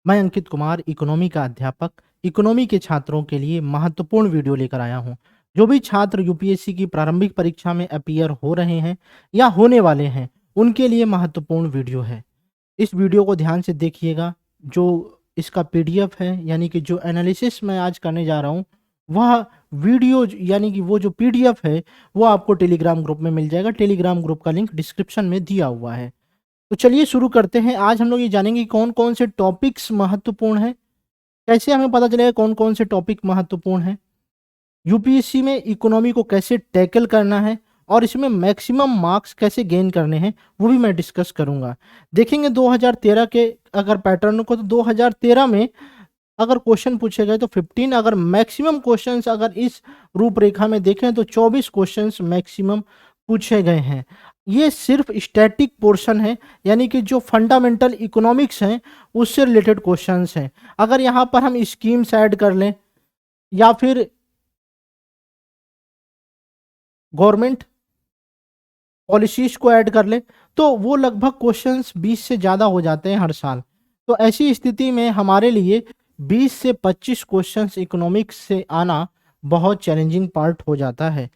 मैं अंकित कुमार इकोनॉमी का अध्यापक इकोनॉमी के छात्रों के लिए महत्वपूर्ण वीडियो लेकर आया हूं। जो भी छात्र यूपीएससी की प्रारंभिक परीक्षा में अपीयर हो रहे हैं या होने वाले हैं, उनके लिए महत्वपूर्ण वीडियो है। इस वीडियो को ध्यान से देखिएगा। जो इसका पीडीएफ है, यानी कि जो एनालिसिस मैं आज करने जा रहा हूं, वह वीडियो यानी कि वो जो पीडीएफ है वो आपको टेलीग्राम ग्रुप में मिल जाएगा। टेलीग्राम ग्रुप का लिंक डिस्क्रिप्शन में दिया हुआ है। तो चलिए शुरू करते हैं। आज हम लोग ये जानेंगे कि कौन कौन से टॉपिक्स महत्वपूर्ण हैं, कैसे हमें पता चलेगा कौन कौन से टॉपिक महत्वपूर्ण हैं, यूपीएससी में इकोनॉमी को कैसे टैकल करना है और इसमें मैक्सिमम मार्क्स कैसे गेन करने हैं, वो भी मैं डिस्कस करूंगा। देखेंगे 2013 के अगर पैटर्न को, तो 2013 में अगर क्वेश्चन पूछे गए तो 15, अगर मैक्सिमम क्वेश्चंस अगर इस रूपरेखा में देखें तो 24 क्वेश्चंस मैक्सिमम पूछे गए हैं। ये सिर्फ स्टैटिक पोर्शन है, यानी कि जो फंडामेंटल इकोनॉमिक्स हैं उससे रिलेटेड क्वेश्चंस हैं। अगर यहाँ पर हम स्कीम्स ऐड कर लें या फिर गवर्नमेंट पॉलिसीज को ऐड कर लें, तो वो लगभग क्वेश्चंस 20 से ज़्यादा हो जाते हैं हर साल। तो ऐसी स्थिति में हमारे लिए 20 से 25 क्वेश्चंस इकोनॉमिक्स से आना बहुत चैलेंजिंग पार्ट हो जाता है।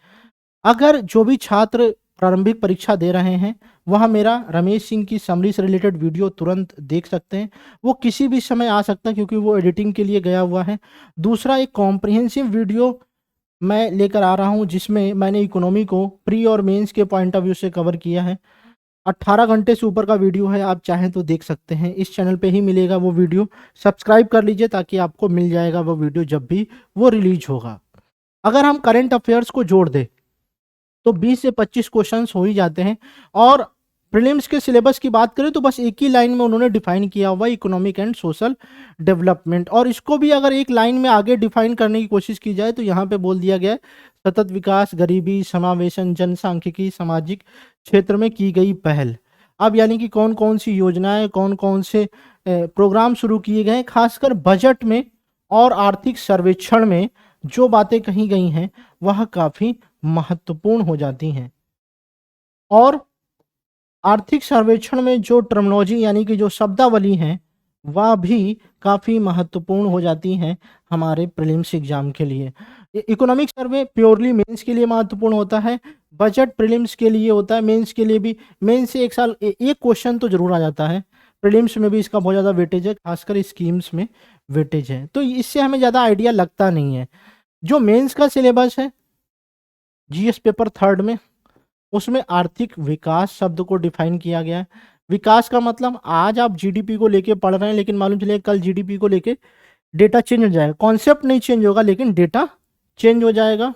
अगर जो भी छात्र प्रारंभिक परीक्षा दे रहे हैं, वह मेरा रमेश सिंह की समरी से रिलेटेड वीडियो तुरंत देख सकते हैं। वो किसी भी समय आ सकता है क्योंकि वो एडिटिंग के लिए गया हुआ है। दूसरा, एक कॉम्प्रिहेंसिव वीडियो मैं लेकर आ रहा हूं जिसमें मैंने इकोनॉमी को प्री और मेंस के पॉइंट ऑफ व्यू से कवर किया है। 18 घंटे से ऊपर का वीडियो है, आप चाहें तो देख सकते हैं। इस चैनल पे ही मिलेगा वो वीडियो। सब्सक्राइब कर लीजिए ताकि आपको मिल जाएगा वो वीडियो जब भी वो रिलीज होगा। अगर हम करंट अफेयर्स को जोड़ दें तो 20 से 25 क्वेश्चंस हो ही जाते हैं। और प्रीलिम्स के सिलेबस की बात करें तो बस एक ही लाइन में उन्होंने डिफाइन किया हुआ इकोनॉमिक एंड सोशल डेवलपमेंट, और इसको भी अगर एक लाइन में आगे डिफाइन करने की कोशिश की जाए तो यहाँ पे बोल दिया गया है सतत विकास, गरीबी, समावेशन, जनसांख्यिकी, सामाजिक क्षेत्र में की गई पहल। अब यानी कि कौन कौन सी योजनाएं, कौन कौन से प्रोग्राम शुरू किए गए हैं, खासकर बजट में और आर्थिक सर्वेक्षण में जो बातें कही गई हैं वह काफी महत्वपूर्ण हो जाती हैं। और आर्थिक सर्वेक्षण में जो टर्मिनोलॉजी यानी कि जो शब्दावली हैं वह भी काफ़ी महत्वपूर्ण हो जाती हैं हमारे प्रीलिम्स एग्जाम के लिए। इकोनॉमिक सर्वे प्योरली मेंस के लिए महत्वपूर्ण होता है, बजट प्रीलिम्स के लिए होता है, मेंस के लिए भी। मेंस से एक साल एक क्वेश्चन तो जरूर आ जाता है, प्रीलिम्स में भी इसका बहुत ज़्यादा वेटेज है, खासकर स्कीम्स में वेटेज है, तो इससे हमें ज़्यादा आइडिया लगता नहीं है। जो मेंस का सिलेबस है जीएस पेपर थर्ड में, उसमें आर्थिक विकास शब्द को डिफाइन किया गया है। विकास का मतलब आज आप जीडीपी को लेके पढ़ रहे हैं, लेकिन मालूम चले कल जीडीपी को लेके डेटा चेंज हो जाएगा। कॉन्सेप्ट नहीं चेंज होगा लेकिन डेटा चेंज हो जाएगा।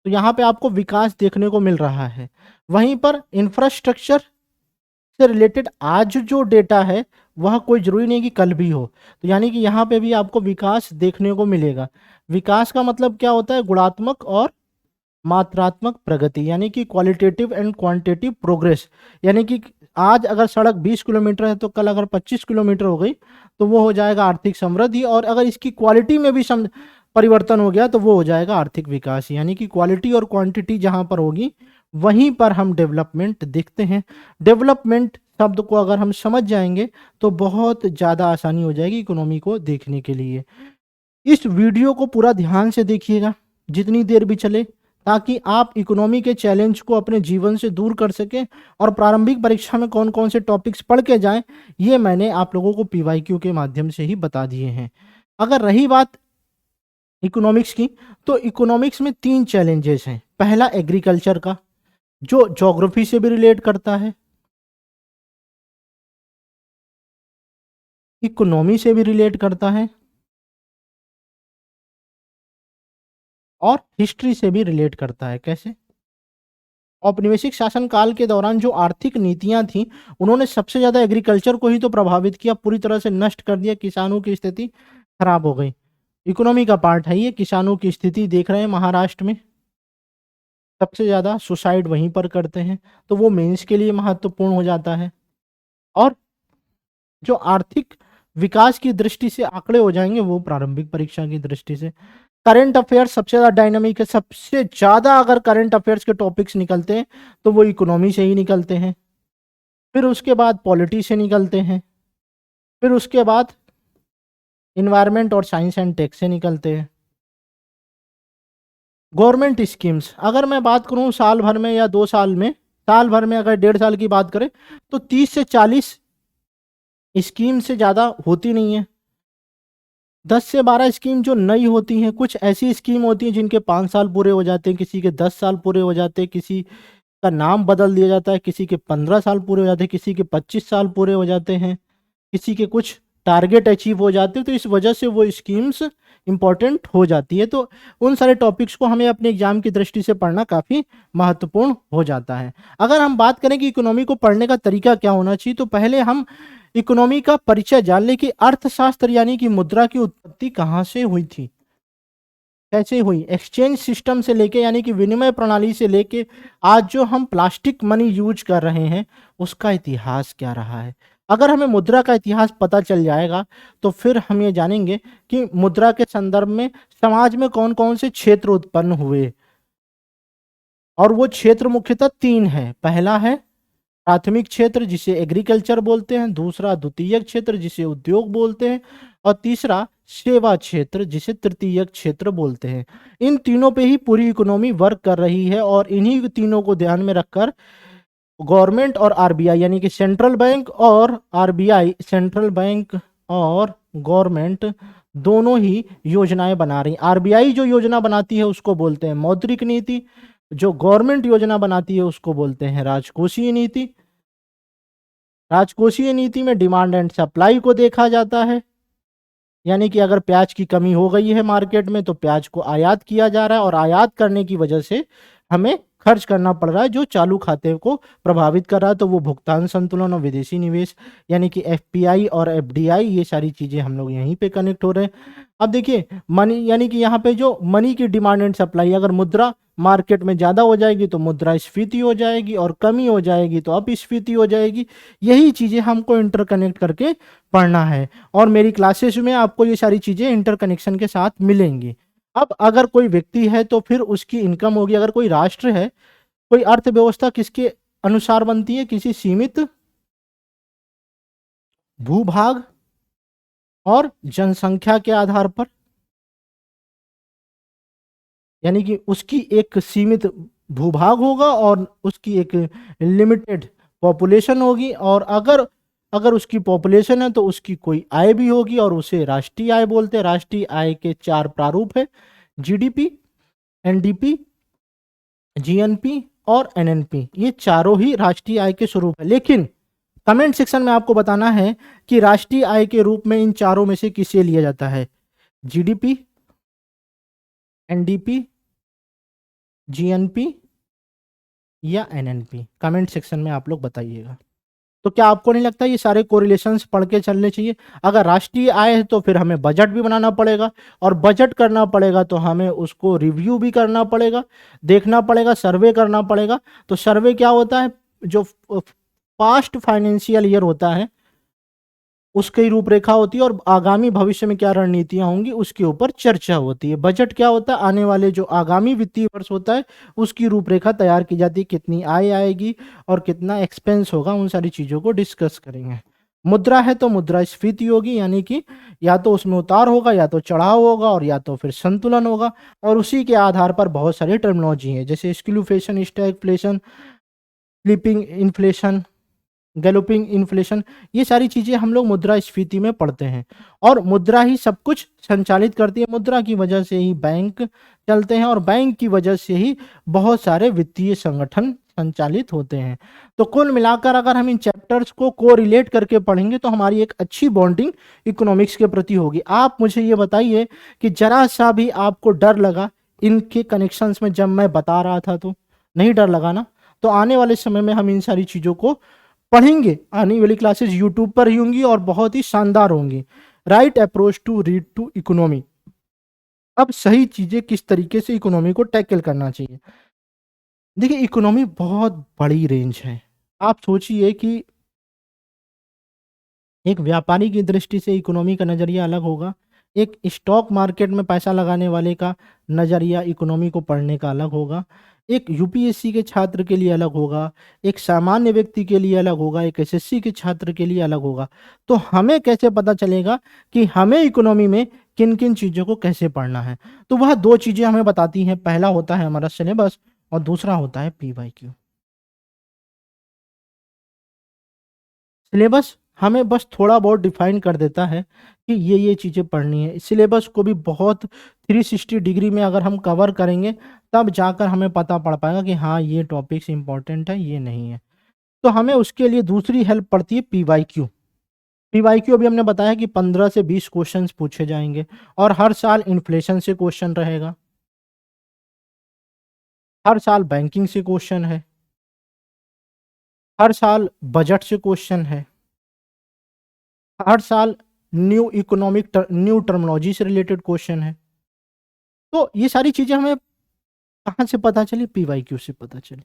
तो यहाँ पे आपको विकास देखने को मिल रहा है। वहीं पर इंफ्रास्ट्रक्चर से रिलेटेड आज जो डेटा है वह कोई जरूरी नहीं कि कल भी हो, तो यानी कि यहाँ पे भी आपको विकास देखने को मिलेगा। विकास का मतलब क्या होता है? गुणात्मक और मात्रात्मक प्रगति, यानी कि क्वालिटेटिव एंड क्वांटिटेटिव प्रोग्रेस। यानी कि आज अगर सड़क 20 किलोमीटर है तो कल अगर 25 किलोमीटर हो गई तो वो हो जाएगा आर्थिक समृद्धि, और अगर इसकी क्वालिटी में भी परिवर्तन हो गया तो वो हो जाएगा आर्थिक विकास। यानी कि क्वालिटी और क्वांटिटी जहां पर होगी वहीं पर हम डेवलपमेंट देखते हैं। डेवलपमेंट शब्द को अगर हम समझ जाएंगे तो बहुत ज़्यादा आसानी हो जाएगी इकोनॉमी को देखने के लिए। इस वीडियो को पूरा ध्यान से देखिएगा, जितनी देर भी चले, ताकि आप इकोनॉमी के चैलेंज को अपने जीवन से दूर कर सकें और प्रारंभिक परीक्षा में कौन कौन से टॉपिक्स पढ़ के जाएं, ये मैंने आप लोगों को पीवाईक्यू के माध्यम से ही बता दिए हैं। अगर रही बात इकोनॉमिक्स की, तो इकोनॉमिक्स में 3 चैलेंजेस हैं। पहला एग्रीकल्चर का, जो ज्योग्राफी से भी रिलेट करता है, इकोनॉमी से भी रिलेट करता है और हिस्ट्री से भी रिलेट करता है। कैसे? औपनिवेशिक शासनकाल के दौरान जो आर्थिक नीतियां थी उन्होंने सबसे ज्यादा एग्रीकल्चर को ही तो प्रभावित किया, पूरी तरह से नष्ट कर दिया, किसानों की स्थिति खराब हो गई। इकोनॉमी का पार्ट है ये। किसानों की स्थिति देख रहे हैं, महाराष्ट्र में सबसे ज्यादा सुसाइड वहीं पर करते हैं, तो वो मेंस के लिए महत्वपूर्ण हो जाता है। और जो आर्थिक विकास की दृष्टि से आंकड़े हो जाएंगे वो प्रारंभिक परीक्षा की दृष्टि से। करंट अफेयर्स सबसे ज्यादा डायनामिक है, सबसे ज्यादा अगर करंट अफेयर्स के टॉपिक्स निकलते हैं तो वो इकोनॉमी से ही निकलते हैं, फिर उसके बाद पॉलिटी से निकलते हैं, फिर उसके बाद इन्वायरमेंट और साइंस एंड टेक से निकलते हैं। गवर्नमेंट स्कीम्स, अगर मैं बात करूं साल भर में या 2 साल में, साल भर में अगर 1.5 साल की बात करें तो 30 से 40 स्कीम से ज़्यादा होती नहीं है। 10 से 12 स्कीम जो नई होती हैं, कुछ ऐसी स्कीम होती हैं जिनके 5 साल पूरे हो जाते हैं, किसी के 10 साल पूरे हो जाते हैं, किसी का नाम बदल दिया जाता है, किसी के 15 साल पूरे हो जाते हैं, किसी के 25 साल पूरे हो जाते हैं, किसी के कुछ टारगेट अचीव हो जाते हैं। तो इस वजह से वो स्कीम्स इंपॉर्टेंट हो जाती है। तो उन सारे टॉपिक्स को हमें अपने एग्जाम की दृष्टि से पढ़ना काफ़ी महत्वपूर्ण हो जाता है। अगर हम बात करें कि इकोनॉमी को पढ़ने का तरीका क्या होना चाहिए, तो पहले हम इकोनॉमी का परिचय जान लें कि अर्थशास्त्र यानी कि मुद्रा की उत्पत्ति कहाँ से हुई थी, कैसे हुई। एक्सचेंज सिस्टम से लेके यानी कि विनिमय प्रणाली से लेके आज जो हम प्लास्टिक मनी यूज कर रहे हैं उसका इतिहास क्या रहा है। अगर हमें मुद्रा का इतिहास पता चल जाएगा तो फिर हम ये जानेंगे कि मुद्रा के संदर्भ में समाज में कौन कौन से क्षेत्र उत्पन्न हुए। और वो क्षेत्र मुख्यतः 3 है। पहला है प्राथमिक क्षेत्र जिसे एग्रीकल्चर बोलते हैं, दूसरा द्वितीयक क्षेत्र जिसे उद्योग बोलते हैं, और तीसरा सेवा क्षेत्र जिसे तृतीयक क्षेत्र बोलते हैं। इन तीनों पे ही पूरी इकोनॉमी वर्क कर रही है और इन्हीं तीनों को ध्यान में रखकर गवर्नमेंट और आरबीआई यानी कि सेंट्रल बैंक और आरबीआई, सेंट्रल बैंक और गवर्नमेंट दोनों ही योजनाएं बना रही हैं। आरबीआई जो योजना बनाती है उसको बोलते हैं मौद्रिक नीति, जो गवर्नमेंट योजना बनाती है उसको बोलते हैं राजकोषीय नीति। राजकोषीय नीति में डिमांड एंड सप्लाई को देखा जाता है, यानी कि अगर प्याज की कमी हो गई है मार्केट में तो प्याज को आयात किया जा रहा है और आयात करने की वजह से हमें खर्च करना पड़ रहा है जो चालू खाते को प्रभावित कर रहा है। तो वो भुगतान संतुलन और विदेशी निवेश यानी कि एफपीआई और एफडीआई, ये सारी चीज़ें हम लोग यहीं पे कनेक्ट हो रहे हैं। अब देखिए मनी यानी कि यहाँ पे जो मनी की डिमांड एंड सप्लाई, अगर मुद्रा मार्केट में ज़्यादा हो जाएगी तो मुद्रास्फीति हो जाएगी और कमी हो जाएगी तो अपस्फीति हो जाएगी। यही चीज़ें हमको इंटरकनेक्ट करके पढ़ना है और मेरी क्लासेस में आपको ये सारी चीज़ें इंटरकनेक्शन के साथ मिलेंगी। अब अगर कोई व्यक्ति है तो फिर उसकी इनकम होगी। अगर कोई राष्ट्र है, कोई अर्थव्यवस्था किसके अनुसार बनती है, किसी सीमित भूभाग और जनसंख्या के आधार पर, यानी कि उसकी एक सीमित भूभाग होगा और उसकी एक लिमिटेड पॉपुलेशन होगी। और अगर अगर उसकी पॉपुलेशन है तो उसकी कोई आय भी होगी और उसे राष्ट्रीय आय बोलते हैं। राष्ट्रीय आय के 4 प्रारूप है, जीडीपी, एनडीपी, जीएनपी और एनएनपी। ये चारों ही राष्ट्रीय आय के स्वरूप है। लेकिन कमेंट सेक्शन में आपको बताना है कि राष्ट्रीय आय के रूप में इन चारों में से किसे लिया जाता है, जीडीपी, एनडीपी, जीएनपी या एनएनपी। कमेंट सेक्शन में आप लोग बताइएगा। तो क्या आपको नहीं लगता ये सारे कोरिलेशंस पढ़ के चलने चाहिए। अगर राष्ट्रीय आय है तो फिर हमें बजट भी बनाना पड़ेगा और बजट करना पड़ेगा तो हमें उसको रिव्यू भी करना पड़ेगा, देखना पड़ेगा, सर्वे करना पड़ेगा। तो सर्वे क्या होता है, जो पास्ट फाइनेंशियल ईयर होता है उसकी रूपरेखा होती है और आगामी भविष्य में क्या रणनीतियां होंगी उसके ऊपर चर्चा होती है। बजट क्या होता है, आने वाले जो आगामी वित्तीय वर्ष होता है उसकी रूपरेखा तैयार की जाती है, कितनी आय आएगी और कितना एक्सपेंस होगा, उन सारी चीज़ों को डिस्कस करेंगे। मुद्रा है तो मुद्रास्फीति होगी, यानी कि या तो उसमें उतार होगा या तो चढ़ाव होगा और या तो फिर संतुलन होगा। और उसी के आधार पर बहुत सारी टर्मिनोलॉजी है जैसे skewflation, stagflation, sleeping inflation, galloping inflation. ये सारी चीज़ें हम लोग मुद्रास्फीति में पढ़ते हैं और मुद्रा ही सब कुछ संचालित करती है। मुद्रा की वजह से ही बैंक चलते हैं और बैंक की वजह से ही बहुत सारे वित्तीय संगठन संचालित होते हैं। तो कुल मिलाकर अगर हम इन चैप्टर्स को कोरिलेट करके पढ़ेंगे तो हमारी एक अच्छी बॉन्डिंग इकोनॉमिक्स के प्रति होगी। आप मुझे ये बताइए कि जरा सा भी आपको डर लगा इनके कनेक्शंस में जब मैं बता रहा था, तो नहीं डर लगा ना। तो आने वाले समय में हम इन सारी चीज़ों को पढ़ेंगे। आने वाली क्लासेस यूट्यूब पर ही होंगी और बहुत ही शानदार होंगी। Right approach to read to economy. अब सही चीजें किस तरीके से इकोनॉमी को टैकल करना चाहिए। देखिए इकोनॉमी बहुत बड़ी रेंज है। आप सोचिए कि एक व्यापारी की दृष्टि से इकोनॉमी का नजरिया अलग होगा, एक स्टॉक मार्केट में पैसा लगाने वाले का नज़रिया इकोनॉमी को पढ़ने का अलग होगा, एक यूपीएससी के छात्र के लिए अलग होगा, एक सामान्य व्यक्ति के लिए अलग होगा, एक एसएससी के छात्र के लिए अलग होगा। तो हमें कैसे पता चलेगा कि हमें इकोनॉमी में किन-किन चीज़ों को कैसे पढ़ना है? तो वह 2 चीज़ें हमें बताती हैं, पहला होता है हमारा सिलेबस और दूसरा होता है पीवाईक्यू। सिलेबस हमें बस थोड़ा बहुत डिफाइन कर देता है कि ये चीज़ें पढ़नी है। सिलेबस को भी बहुत 360 डिग्री में अगर हम कवर करेंगे, तब जाकर हमें पता पड़ पाएगा कि हाँ, ये टॉपिक्स इम्पोर्टेंट है, ये नहीं है। तो हमें उसके लिए दूसरी हेल्प पड़ती है पीवाईक्यू। पीवाईक्यू अभी हमने बताया कि 15 से 20 क्वेश्चंस पूछे जाएँगे और हर साल इन्फ्लेशन से क्वेश्चन रहेगा, हर साल बैंकिंग से क्वेश्चन है, हर साल बजट से क्वेश्चन है, हर साल न्यू टर्मिनोलॉजी से रिलेटेड क्वेश्चन है। तो ये सारी चीज़ें हमें कहाँ से पता चली? पीवाईक्यू से पता चली।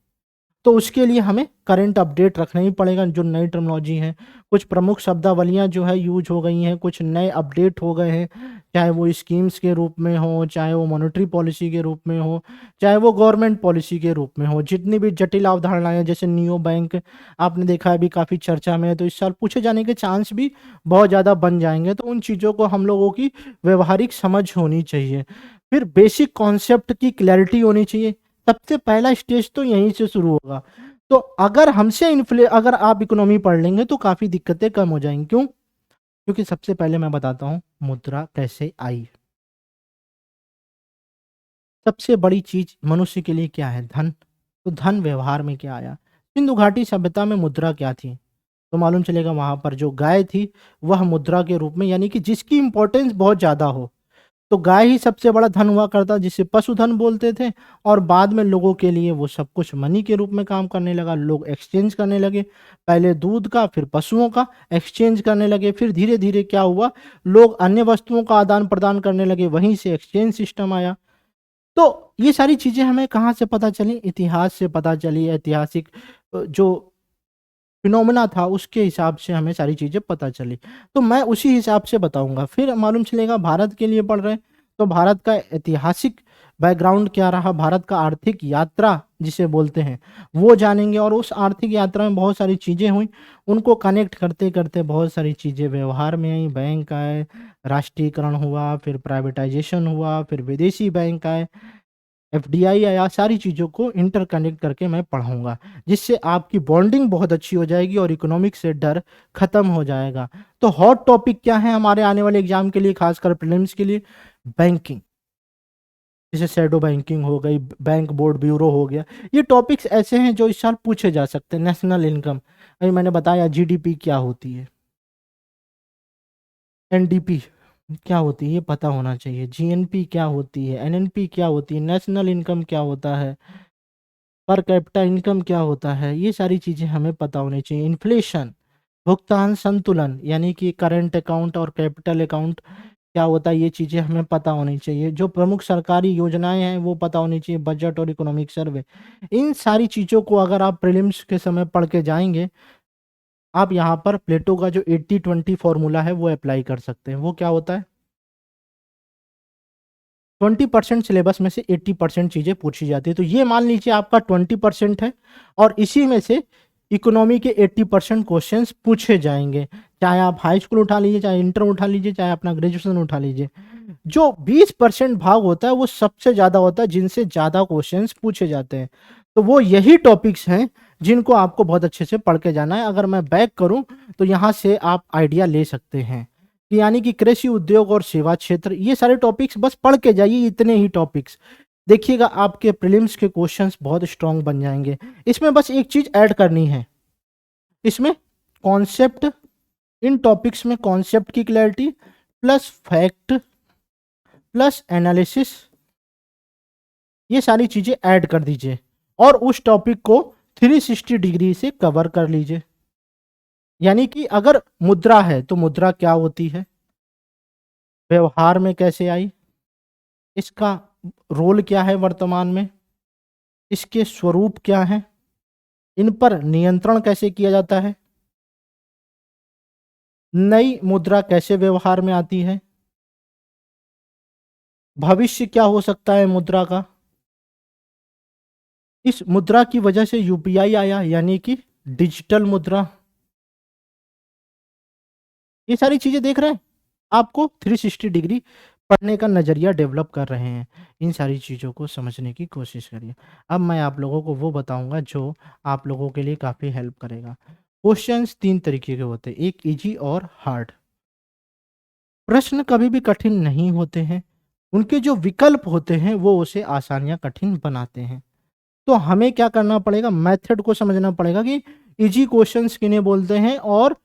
तो उसके लिए हमें करंट अपडेट रखना ही पड़ेगा, जो नई टर्मिनोलॉजी है, कुछ प्रमुख शब्दावलियाँ जो है यूज़ हो गई हैं, कुछ नए अपडेट हो गए हैं, चाहे वो स्कीम्स के रूप में हो, चाहे वो मॉनेटरी पॉलिसी के रूप में हो, चाहे वो गवर्नमेंट पॉलिसी के रूप में हो। जितनी भी जटिल अवधारणाएँ हैं, जैसे नियो बैंक आपने देखा है अभी काफ़ी चर्चा में है, तो इस साल पूछे जाने के चांस भी बहुत ज़्यादा बन जाएँगे। तो उन चीज़ों को हम लोगों की व्यावहारिक समझ होनी चाहिए। फिर बेसिक कॉन्सेप्ट की क्लैरिटी होनी चाहिए। सबसे पहला स्टेज तो यहीं से शुरू होगा। तो अगर आप इकोनॉमी पढ़ लेंगे तो काफ़ी दिक्कतें कम हो जाएँगी। क्यों? क्योंकि सबसे पहले मैं बताता हूँ मुद्रा कैसे आई। सबसे बड़ी चीज़ मनुष्य के लिए क्या है? धन। तो धन व्यवहार में क्या आया? सिंधु घाटी सभ्यता में मुद्रा क्या थी? तो मालूम चलेगा वहाँ पर जो गाय थी वह मुद्रा के रूप में, यानी कि जिसकी इम्पोर्टेंस बहुत ज़्यादा हो। तो गाय ही सबसे बड़ा धन हुआ करता, जिसे पशुधन बोलते थे। और बाद में लोगों के लिए वो सब कुछ मनी के रूप में काम करने लगा। लोग एक्सचेंज करने लगे, पहले दूध का, फिर पशुओं का एक्सचेंज करने लगे। फिर धीरे धीरे क्या हुआ, लोग अन्य वस्तुओं का आदान प्रदान करने लगे, वहीं से एक्सचेंज सिस्टम आया। तो ये सारी चीज़ें हमें कहाँ से पता चली? इतिहास से पता चली। ऐतिहासिक जो फिनोमेना था उसके हिसाब से हमें सारी चीज़ें पता चली। तो मैं उसी हिसाब से बताऊँगा। फिर मालूम चलेगा भारत के लिए पढ़ रहे हैं, तो भारत का ऐतिहासिक बैकग्राउंड क्या रहा, भारत का आर्थिक यात्रा जिसे बोलते हैं, वो जानेंगे। और उस आर्थिक यात्रा में बहुत सारी चीज़ें हुई, उनको कनेक्ट करते-करते बहुत सारी चीज़ें व्यवहार में आई। बैंक आए, राष्ट्रीयकरण हुआ, फिर प्राइवेटाइज़ेशन हुआ, फिर विदेशी बैंक आए, एफडीआई या सारी चीज़ों को इंटरकनेक्ट करके मैं पढ़ाऊँगा, जिससे आपकी बॉन्डिंग बहुत अच्छी हो जाएगी और इकोनॉमिक्स से डर खत्म हो जाएगा। तो हॉट टॉपिक क्या है हमारे आने वाले एग्जाम के लिए, खासकर प्रीलिम्स के लिए? बैंकिंग, जैसे शैडो बैंकिंग हो गई, बैंक बोर्ड ब्यूरो हो गया। ये टॉपिक्स ऐसे हैं जो इस साल पूछे जा सकते हैं। नेशनल इनकम, अभी मैंने बताया जीडीपी क्या होती है, एनडीपी क्या होती है ये पता होना चाहिए, जीएनपी क्या होती है, एनएनपी क्या होती है, नेशनल इनकम क्या होता है, पर कैपिटा इनकम क्या होता है, ये सारी चीज़ें हमें पता होनी चाहिए। इन्फ्लेशन, भुगतान संतुलन, यानी कि करंट अकाउंट और कैपिटल अकाउंट क्या होता है, ये चीज़ें हमें पता होनी चाहिए। जो प्रमुख सरकारी योजनाएं हैं वो पता होनी चाहिए, बजट और इकोनॉमिक सर्वे। इन सारी चीज़ों को अगर आप प्रीलिम्स के समय पढ़ के जाएंगे, आप यहाँ पर प्लेटो का जो 80-20 फॉर्मूला है वो अप्लाई कर सकते हैं। वो क्या होता है? 20% सिलेबस में से 80% चीज़ें पूछी जाती है। तो ये मान लीजिए आपका 20% है और इसी में से इकोनॉमी के 80% क्वेश्चंस पूछे जाएँगे। चाहे आप हाई स्कूल उठा लीजिए, चाहे इंटर उठा लीजिए, चाहे अपना ग्रेजुएशन उठा लीजिए। जो 20% भाग होता है वो सबसे ज़्यादा होता है, जिनसे ज़्यादा क्वेश्चंस पूछे जाते हैं। तो वो यही टॉपिक्स हैं जिनको आपको बहुत अच्छे से पढ़ के जाना है। अगर मैं बैक करूँ तो यहाँ से आप आइडिया ले सकते हैं। कि यानी कि कृषि उद्योग और सेवा क्षेत्र, ये सारे टॉपिक्स बस पढ़ के जाइए, इतने ही टॉपिक्स। देखिएगा आपके प्रीलिम्स के क्वेश्चंस बहुत स्ट्रांग बन जाएँगे। इसमें बस एक चीज़ ऐड करनी है, इसमें कॉन्सेप्ट, इन टॉपिक्स में कॉन्सेप्ट की clarity plus fact plus analysis, ये सारी चीज़ें ऐड कर दीजिए और उस टॉपिक को 360 डिग्री से कवर कर लीजिए। यानी कि अगर मुद्रा है तो मुद्रा क्या होती है, व्यवहार में कैसे आई, इसका रोल क्या है वर्तमान में, इसके स्वरूप क्या हैं, इन पर नियंत्रण कैसे किया जाता है, नई मुद्रा कैसे व्यवहार में आती है, भविष्य क्या हो सकता है मुद्रा का? इस मुद्रा की वजह से यूपीआई आया, यानी कि डिजिटल मुद्रा। ये सारी चीजें देख रहे हैं, आपको 360 डिग्री पढ़ने का नजरिया डेवलप कर रहे हैं। इन सारी चीज़ों को समझने की कोशिश करिए। अब मैं आप लोगों को वो बताऊंगा जो आप लोगों के लिए काफ़ी हेल्प करेगा। क्वेश्चंस 3 तरीके के होते हैं, एक इजी और हार्ड। प्रश्न कभी भी कठिन नहीं होते हैं, उनके जो विकल्प होते हैं वो उसे आसान या कठिन बनाते हैं। तो हमें क्या करना पड़ेगा, मेथड को समझना पड़ेगा कि इजी क्वेश्चंस किन्हें बोलते हैं और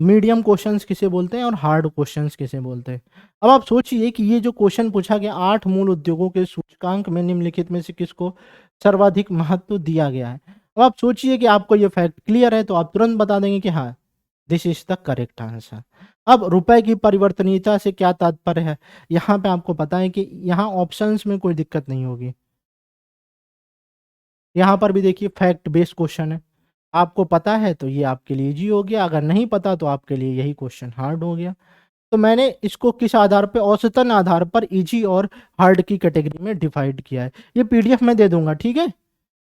मीडियम क्वेश्चंस किसे बोलते हैं और हार्ड क्वेश्चंस किसे बोलते हैं। अब आप सोचिए कि ये जो क्वेश्चन पूछा गया, 8 मूल उद्योगों के सूचकांक में निम्नलिखित में से किसको सर्वाधिक महत्व दिया गया है। अब आप सोचिए कि आपको ये फैक्ट क्लियर है तो आप तुरंत बता देंगे कि हाँ, this is the correct answer. अब रुपए की परिवर्तनीयता से क्या तात्पर्य है, यहाँ पे आपको पता है कि यहाँ ऑप्शंस में कोई दिक्कत नहीं होगी। यहाँ पर भी देखिए फैक्ट बेस्ड क्वेश्चन है, आपको पता है तो ये आपके लिए इजी हो गया, अगर नहीं पता तो आपके लिए यही क्वेश्चन हार्ड हो गया। तो मैंने इसको किस आधार पे, औसतन आधार पर इजी और हार्ड की कैटेगरी में डिवाइड किया है। ये पीडीएफ में दे दूंगा, ठीक है,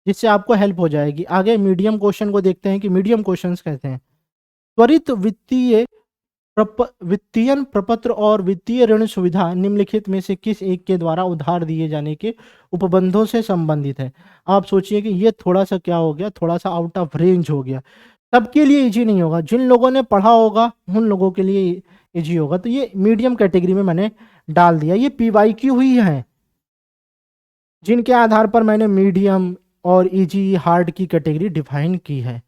जिससे आपको हेल्प हो जाएगी। आगे मीडियम क्वेश्चन को देखते हैं कि मीडियम क्वेश्चंस कहते हैं त्वरित वित्तीयन प्रपत्र और वित्तीय ऋण सुविधा निम्नलिखित में से किस एक के द्वारा उधार दिए जाने के उपबंधों से संबंधित है। आप सोचिए कि ये थोड़ा सा क्या हो गया, थोड़ा सा आउट ऑफ रेंज हो गया, सबके लिए इजी नहीं होगा। जिन लोगों ने पढ़ा होगा उन लोगों के लिए इजी होगा। तो ये मीडियम कैटेगरी में मैंने डाल दिया। ये पीवाईक्यू ही है जिनके आधार पर मैंने मीडियम और इजी हार्ड की कैटेगरी डिफाइन की है।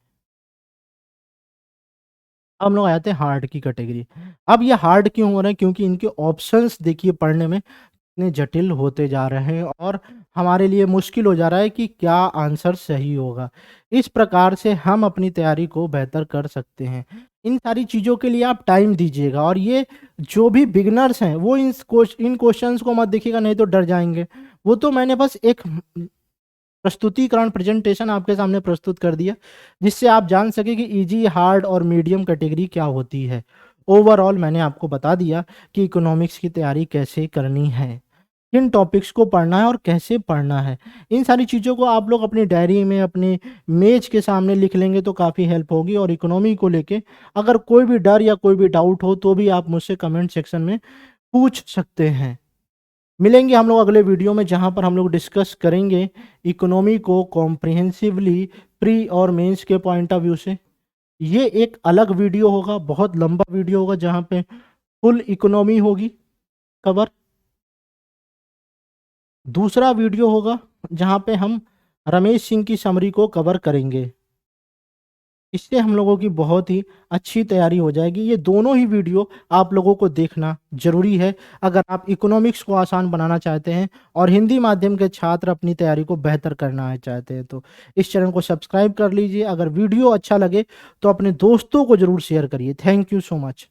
अब हम लोग आते हैं हार्ड की कैटेगरी। अब ये हार्ड क्यों हो रहे हैं, क्योंकि इनके ऑप्शंस देखिए पढ़ने में इतने जटिल होते जा रहे हैं और हमारे लिए मुश्किल हो जा रहा है कि क्या आंसर सही होगा। इस प्रकार से हम अपनी तैयारी को बेहतर कर सकते हैं। इन सारी चीज़ों के लिए आप टाइम दीजिएगा और ये जो भी बिगनर्स हैं वो इन क्वेश्चंस को मत देखिएगा, नहीं तो डर जाएंगे। वो तो मैंने बस एक प्रस्तुतिकरण प्रेजेंटेशन आपके सामने प्रस्तुत कर दिया जिससे आप जान सके कि इजी, हार्ड और मीडियम कैटेगरी क्या होती है। ओवरऑल मैंने आपको बता दिया कि इकोनॉमिक्स की तैयारी कैसे करनी है, किन टॉपिक्स को पढ़ना है और कैसे पढ़ना है। इन सारी चीज़ों को आप लोग अपनी डायरी में, अपने मेज के सामने लिख लेंगे तो काफ़ी हेल्प होगी। और इकोनॉमी को लेके अगर कोई भी डर या कोई भी डाउट हो तो भी आप मुझसे कमेंट सेक्शन में पूछ सकते हैं। मिलेंगे हम लोग अगले वीडियो में जहां पर हम लोग डिस्कस करेंगे इकोनॉमी को कॉम्प्रिहेंसिवली प्री और मेंस के पॉइंट ऑफ व्यू से। ये एक अलग वीडियो होगा, बहुत लंबा वीडियो होगा जहां पे फुल इकोनॉमी होगी कवर। दूसरा वीडियो होगा जहां पे हम रमेश सिंह की समरी को कवर करेंगे। इससे हम लोगों की बहुत ही अच्छी तैयारी हो जाएगी। ये दोनों ही वीडियो आप लोगों को देखना जरूरी है अगर आप इकोनॉमिक्स को आसान बनाना चाहते हैं और हिंदी माध्यम के छात्र अपनी तैयारी को बेहतर करना चाहते हैं। तो इस चैनल को सब्सक्राइब कर लीजिए। अगर वीडियो अच्छा लगे तो अपने दोस्तों को जरूर शेयर करिए। Thank you so much.